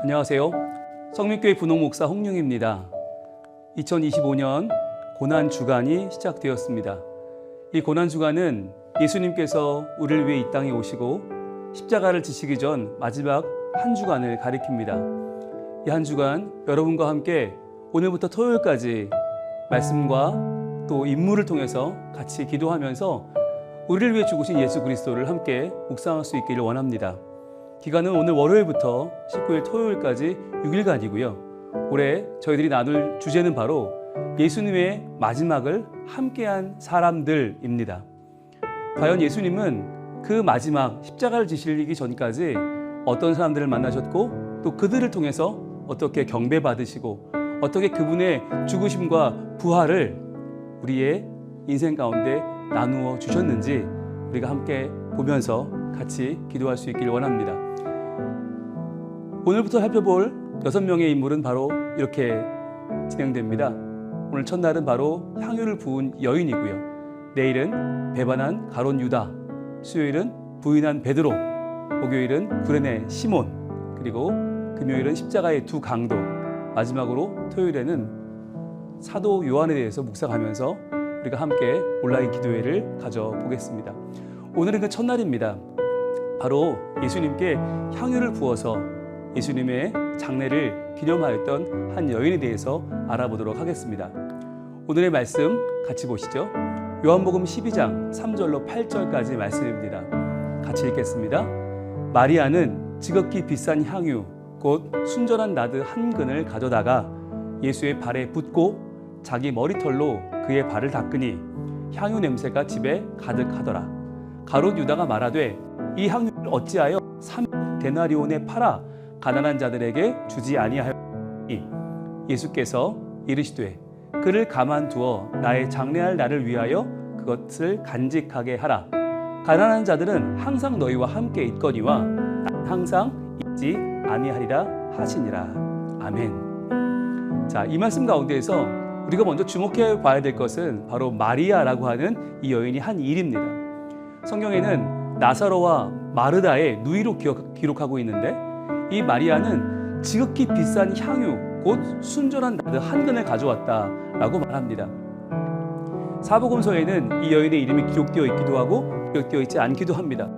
안녕하세요. 성민교회 분홍목사 홍룡입니다. 2025년 고난주간이 시작되었습니다. 이 고난주간은 예수님께서 우리를 위해 이 땅에 오시고 십자가를 지시기 전 마지막 한 주간을 가리킵니다. 이 한 주간 여러분과 함께 오늘부터 토요일까지 말씀과 또 인물을 통해서 같이 기도하면서 우리를 위해 죽으신 예수 그리스도를 함께 묵상할 수 있기를 원합니다. 기간은 오늘 월요일부터 19일 토요일까지 6일간이고요. 올해 저희들이 나눌 주제는 바로 예수님의 마지막을 함께한 사람들입니다. 과연 예수님은 그 마지막 십자가를 지시기 전까지 어떤 사람들을 만나셨고 또 그들을 통해서 어떻게 경배받으시고 어떻게 그분의 죽으심과 부활을 우리의 인생 가운데 나누어 주셨는지 우리가 함께 보면서 같이 기도할 수 있기를 원합니다. 오늘부터 살펴볼 6명의 인물은 바로 이렇게 진행됩니다. 오늘 첫날은 바로 향유를 부은 여인이고요. 내일은 배반한 가룟 유다, 수요일은 부인한 베드로, 목요일은 구레네 시몬, 그리고 금요일은 십자가의 두 강도, 마지막으로 토요일에는 사도 요한에 대해서 묵상하면서 우리가 함께 온라인 기도회를 가져보겠습니다. 오늘은 그 첫날입니다. 바로 예수님께 향유를 부어서 예수님의 장례를 기념하였던 한 여인에 대해서 알아보도록 하겠습니다. 오늘의 말씀 같이 보시죠. 요한복음 12장 3절로 8절까지 말씀입니다. 같이 읽겠습니다. 마리아는 지극히 비싼 향유 곧 순전한 나드 한 근을 가져다가 예수의 발에 붓고 자기 머리털로 그의 발을 닦으니 향유 냄새가 집에 가득하더라. 가룟 유다가 말하되 이 향유를 어찌하여 3데나리온에 팔아 가난한 자들에게 주지 아니하였니? 예수께서 이르시되 그를 가만두어 나의 장례할 날을 위하여 그것을 간직하게 하라. 가난한 자들은 항상 너희와 함께 있거니와 난 항상 있지 아니하리라 하시니라. 아멘. 자, 이 말씀 가운데에서 우리가 먼저 주목해 봐야 될 것은 바로 마리아라고 하는 이 여인이 한 일입니다. 성경에는 나사로와 마르다의 누이로 기록하고 있는데 이 마리아는 지극히 비싼 향유 곧 순전한 나드 한 근을 가져왔다라고 말합니다. 사복음서에는 이 여인의 이름이 기록되어 있기도 하고 기록되어 있지 않기도 합니다.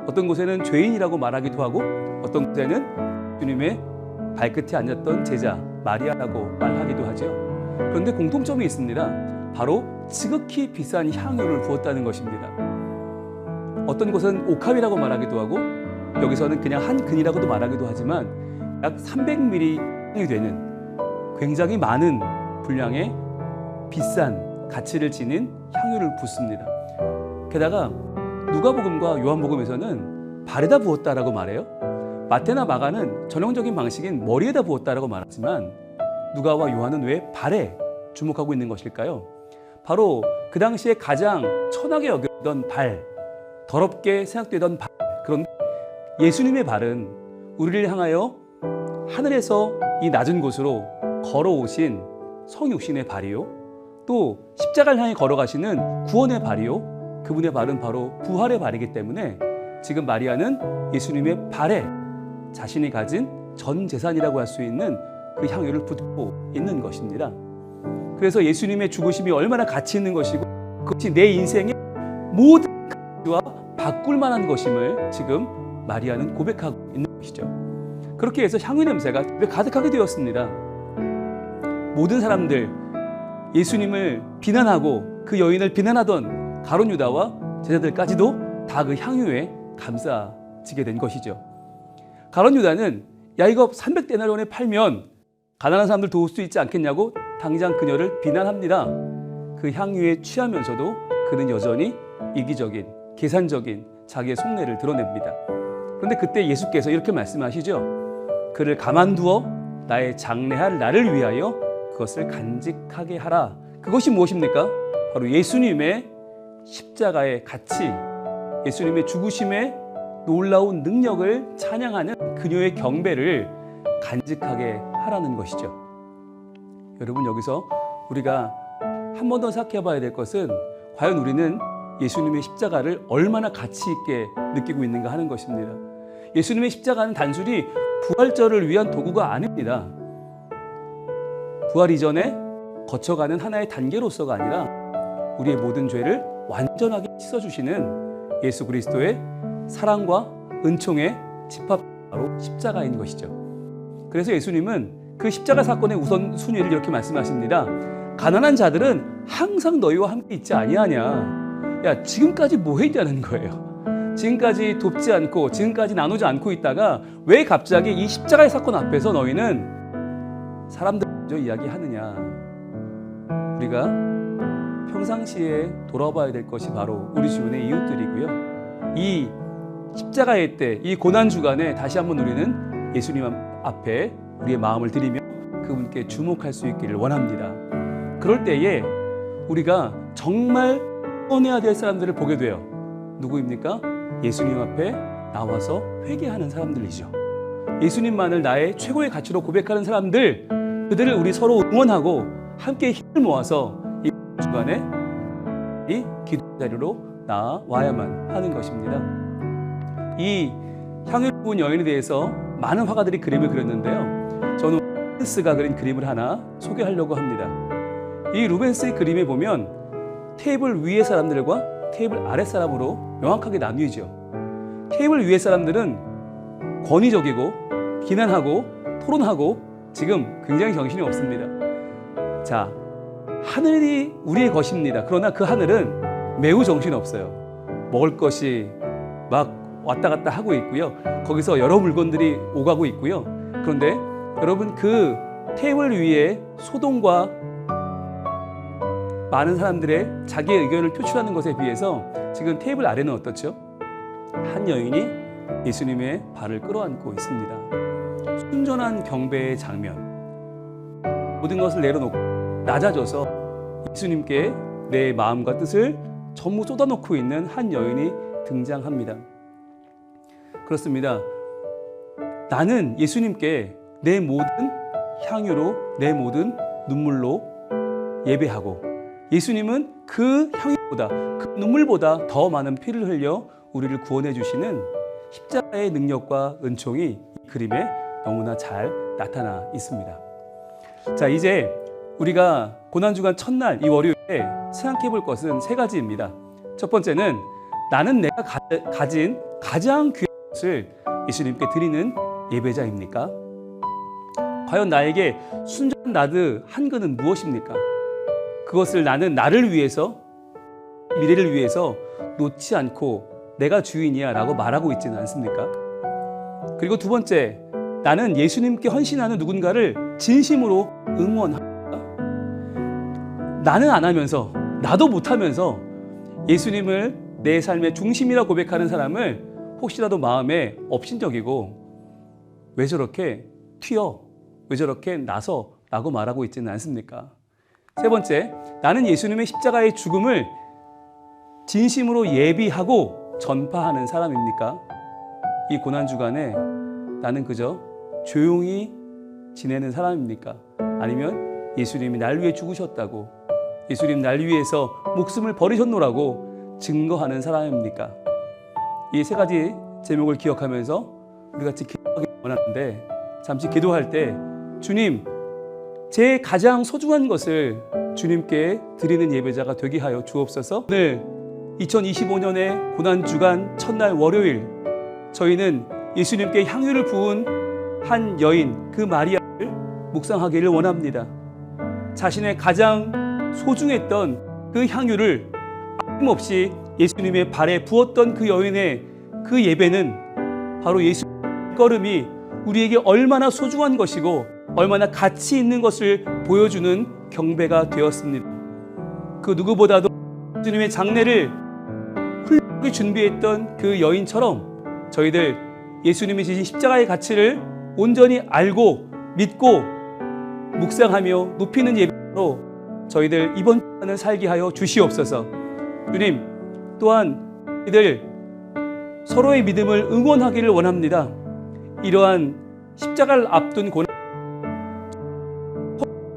어떤 곳에는 죄인이라고 말하기도 하고 어떤 곳에는 주님의 발끝에 앉았던 제자 마리아라고 말하기도 하죠. 그런데 공통점이 있습니다. 바로 지극히 비싼 향유를 부었다는 것입니다. 어떤 곳은 옥합이라고 말하기도 하고 여기서는 그냥 한 근이라고도 말하기도 하지만 약 300ml이 되는 굉장히 많은 분량의 비싼 가치를 지닌 향유를 붓습니다. 게다가 누가복음과 요한복음에서는 발에다 부었다라고 말해요. 마태나 마가는 전형적인 방식인 머리에다 부었다라고 말하지만 누가와 요한은 왜 발에 주목하고 있는 것일까요? 바로 그 당시에 가장 천하게 여겼던 발, 더럽게 생각되던 발. 그런데 예수님의 발은 우리를 향하여 하늘에서 이 낮은 곳으로 걸어오신 성육신의 발이요, 또 십자가를 향해 걸어가시는 구원의 발이요, 그분의 발은 바로 부활의 발이기 때문에 지금 마리아는 예수님의 발에 자신이 가진 전 재산이라고 할 수 있는 그 향유를 붓고 있는 것입니다. 그래서 예수님의 죽으심이 얼마나 가치 있는 것이고 그것이 내 인생의 모든 가치와 바꿀 만한 것임을 지금 마리아는 고백하고 있는 것이죠. 그렇게 해서 향유 냄새가 집에 가득하게 되었습니다. 모든 사람들, 예수님을 비난하고 그 여인을 비난하던 가룟 유다와 제자들까지도 다 그 향유에 감싸지게 된 것이죠. 가룟 유다는 야 이거 300데나리온에 팔면 가난한 사람들 도울 수 있지 않겠냐고 당장 그녀를 비난합니다. 그 향유에 취하면서도 그는 여전히 이기적인, 계산적인 자기의 속내를 드러냅니다. 그런데 그때 예수께서 이렇게 말씀하시죠. 그를 가만두어 나의 장례할 날을 위하여 그것을 간직하게 하라. 그것이 무엇입니까? 바로 예수님의 십자가의 가치, 예수님의 죽으심의 놀라운 능력을 찬양하는 그녀의 경배를 간직하게 하라는 것이죠. 여러분, 여기서 우리가 한 번 더 생각해 봐야 될 것은 과연 우리는 예수님의 십자가를 얼마나 가치 있게 느끼고 있는가 하는 것입니다. 예수님의 십자가는 단순히 부활절을 위한 도구가 아닙니다. 부활 이전에 거쳐가는 하나의 단계로서가 아니라 우리의 모든 죄를 완전하게 씻어주시는 예수 그리스도의 사랑과 은총의 집합 바로 십자가인 것이죠. 그래서 예수님은 그 십자가 사건의 우선순위를 이렇게 말씀하십니다. 가난한 자들은 항상 너희와 함께 있지 아니하냐. 야, 지금까지 뭐 했냐는 거예요. 지금까지 돕지 않고 지금까지 나누지 않고 있다가 왜 갑자기 이 십자가의 사건 앞에서 너희는 사람들 먼저 이야기하느냐. 우리가 평상시에 돌아봐야 될 것이 바로 우리 주변의 이웃들이고요. 이 십자가의 때, 이 고난주간에 다시 한번 우리는 예수님 앞에 우리의 마음을 드리며 그분께 주목할 수 있기를 원합니다. 그럴 때에 우리가 정말 꺼내야 될 사람들을 보게 돼요. 누구입니까? 예수님 앞에 나와서 회개하는 사람들이죠. 예수님만을 나의 최고의 가치로 고백하는 사람들, 그들을 우리 서로 응원하고 함께 힘을 모아서 이 주간에 이 기도 자리로 나와야만 하는 것입니다. 이 향유를 부은 여인에 대해서 많은 화가들이 그림을 그렸는데요. 저는 루벤스가 그린 그림을 하나 소개하려고 합니다. 이 루벤스의 그림에 보면 테이블 위의 사람들과 테이블 아래 사람으로 명확하게 나뉘죠. 테이블 위의 사람들은 권위적이고 비난하고 토론하고 지금 굉장히 정신이 없습니다. 자, 하늘이 우리의 것입니다. 그러나 그 하늘은 매우 정신이 없어요. 먹을 것이 막 왔다 갔다 하고 있고요. 거기서 여러 물건들이 오가고 있고요. 그런데 여러분, 그 테이블 위에 소동과 많은 사람들의 자기의 의견을 표출하는 것에 비해서 지금 테이블 아래는 어떻죠? 한 여인이 예수님의 발을 끌어안고 있습니다. 순전한 경배의 장면. 모든 것을 내려놓고 낮아져서 예수님께 내 마음과 뜻을 전부 쏟아놓고 있는 한 여인이 등장합니다. 그렇습니다. 나는 예수님께 내 모든 향유로, 내 모든 눈물로 예배하고 예수님은 그 향유보다, 그 눈물보다 더 많은 피를 흘려 우리를 구원해 주시는 십자가의 능력과 은총이 이 그림에 너무나 잘 나타나 있습니다. 자, 이제 우리가 고난주간 첫날 이 월요일에 생각해 볼 것은 세 가지입니다. 첫 번째는 나는 내가 가진 가장 귀한 것을 예수님께 드리는 예배자입니까? 과연 나에게 순전한 나드 한 근은 무엇입니까? 그것을 나는 나를 위해서, 미래를 위해서 놓지 않고 내가 주인이야 라고 말하고 있지는 않습니까? 그리고 두 번째, 나는 예수님께 헌신하는 누군가를 진심으로 응원합니다. 나는 안 하면서, 나도 못하면서 예수님을 내 삶의 중심이라 고백하는 사람을 혹시라도 마음에 업신여기고 왜 저렇게 튀어? 왜 저렇게 나서? 라고 말하고 있지는 않습니까? 세 번째, 나는 예수님의 십자가의 죽음을 진심으로 예비하고 전파하는 사람입니까? 이 고난주간에 나는 그저 조용히 지내는 사람입니까? 아니면 예수님이 날 위해 죽으셨다고, 예수님 날 위해서 목숨을 버리셨노라고 증거하는 사람입니까? 이 세 가지 제목을 기억하면서 우리 같이 기도하기 원하는데, 잠시 기도할 때 주님, 제 가장 소중한 것을 주님께 드리는 예배자가 되게 하여 주옵소서. 오늘 2025년의 고난주간 첫날 월요일, 저희는 예수님께 향유를 부은 한 여인, 그 마리아를 묵상하기를 원합니다. 자신의 가장 소중했던 그 향유를 아낌없이 예수님의 발에 부었던 그 여인의 그 예배는 바로 예수님의 걸음이 우리에게 얼마나 소중한 것이고 얼마나 가치 있는 것을 보여주는 경배가 되었습니다. 그 누구보다도 예수님의 장례를 훌륭하게 준비했던 그 여인처럼 저희들 예수님이 지신 십자가의 가치를 온전히 알고 믿고 묵상하며 높이는 예배로 저희들 이번 주간을 살게 하여 주시옵소서. 주님, 또한 저희들 서로의 믿음을 응원하기를 원합니다. 이러한 십자가를 앞둔 고난,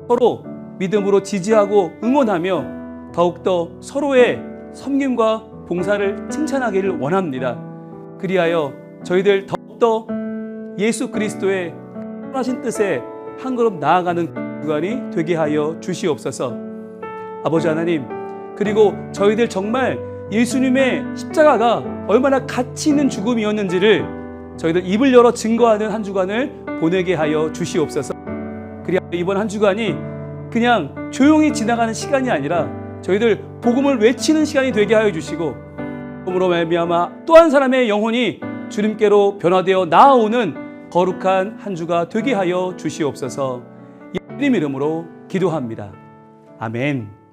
서로 믿음으로 지지하고 응원하며 더욱더 서로의 섬김과 봉사를 칭찬하기를 원합니다. 그리하여 저희들 더욱더 예수 그리스도의 선하신 뜻에 한 걸음 나아가는 주간이 되게 하여 주시옵소서. 아버지 하나님, 그리고 저희들 정말 예수님의 십자가가 얼마나 가치 있는 죽음이었는지를 저희들 입을 열어 증거하는 한 주간을 보내게 하여 주시옵소서. 그리하여 이번 한 주간이 그냥 조용히 지나가는 시간이 아니라 저희들 복음을 외치는 시간이 되게 하여 주시고, 복음으로 말미암아 또 한 사람의 영혼이 주님께로 변화되어 나아오는 거룩한 한 주가 되게 하여 주시옵소서. 예수님 이름으로 기도합니다. 아멘.